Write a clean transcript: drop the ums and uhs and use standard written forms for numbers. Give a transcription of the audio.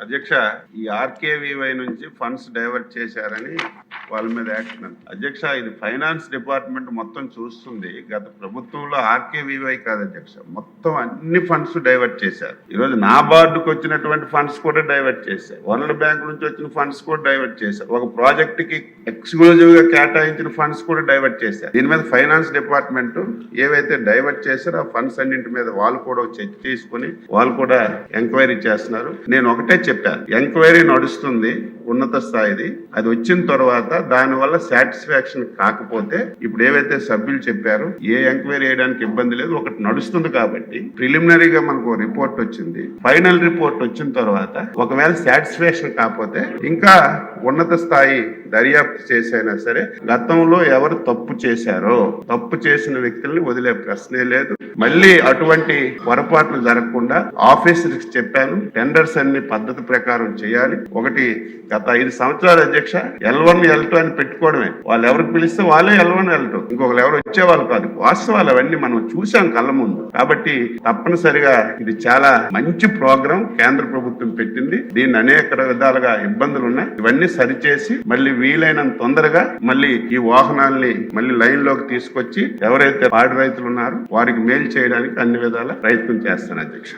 అధ్యక్ష, ఈ ఆర్కేవీవై నుంచి ఫండ్స్ డైవర్ట్ చేశారని వాళ్ళ మీద యాక్షన్. అధ్యక్ష, ఇది ఫైనాన్స్ డిపార్ట్మెంట్ మొత్తం చూస్తుంది. గత ప్రభుత్వంలో ఆర్కేవీవై కాదు అధ్యక్ష, మొత్తం అన్ని ఫండ్స్ డైవర్ట్ చేశారు. ఈరోజు నాబార్డుకు వచ్చినటువంటి ఫండ్స్ కూడా డైవర్ట్ చేశారు. వరల్డ్ బ్యాంక్ నుంచి వచ్చిన ఫండ్స్ కూడా డైవర్ట్ చేశారు. ఒక ప్రాజెక్ట్ కి ఎక్స్క్లూజివ్ గా కేటాయించిన ఫండ్స్ కూడా డైవర్ట్ చేశారు. దీని మీద ఫైనాన్స్ డిపార్ట్మెంట్ ఏవైతే డైవర్ట్ చేశారో ఆ ఫండ్స్ అన్నింటి మీద వాళ్ళు కూడా చర్చ తీసుకుని వాళ్ళు కూడా ఎంక్వైరీ చేస్తున్నారు. నేను ఒకటే చెప్పాను, ఎంక్వైరీ నడుస్తుంది ఉన్నత స్థాయిది. అది వచ్చిన తర్వాత దానివల్ల సాటిస్ఫాక్షన్ కాకపోతే ఇప్పుడు ఏవైతే సభ్యులు చెప్పారు ఏ ఎంక్వైరీ చేయడానికి ఇబ్బంది లేదు, ఒకటి నడుస్తుంది కాబట్టి ప్రిలిమినరీగా మనకు రిపోర్ట్ వచ్చింది. ఫైనల్ రిపోర్ట్ వచ్చిన తర్వాత ఒకవేళ సాటిస్ఫాక్షన్ కాకపోతే ఇంకా ఉన్నత స్థాయి దర్యాప్తు చేసైనా సరే గతంలో ఎవరు తప్పు చేశారో తప్పు చేసిన వ్యక్తుల్ని వదిలే ప్రశ్నే లేదు. మళ్ళీ అటువంటి పొరపాట్లు జరగకుండా ఆఫీసర్కి చెప్పాను, టెండర్స్ అన్ని పద్ధతి ప్రకారం చేయాలి. ఒకటి గత 5 సంవత్సరాలు అధ్యక్ష L1 L2 అని పెట్టుకోవడమే. వాళ్ళు ఎవరికి పిలిస్తే వాళ్ళే L1 L2, ఇంకొకరు ఎవరు వచ్చేవాళ్ళు కాదు. వాస్తవాలు అవన్నీ మనం చూసాం కళ్ళ ముందు. కాబట్టి తప్పనిసరిగా ఇది చాలా మంచి ప్రోగ్రాం కేంద్ర ప్రభుత్వం పెట్టింది. దీన్ని అనేక విధాలుగా ఇబ్బందులు ఉన్నాయి. ఇవన్నీ సరిచేసి మళ్ళీ వీలైనంత తొందరగా మళ్ళీ ఈ వాహనాల్ని మళ్ళీ లైన్ లోకి తీసుకొచ్చి ఎవరైతే పాడి రైతులు ఉన్నారో వారికి మేలు చేయడానికి అన్ని విధాల ప్రయత్నం చేస్తాను అధ్యక్ష.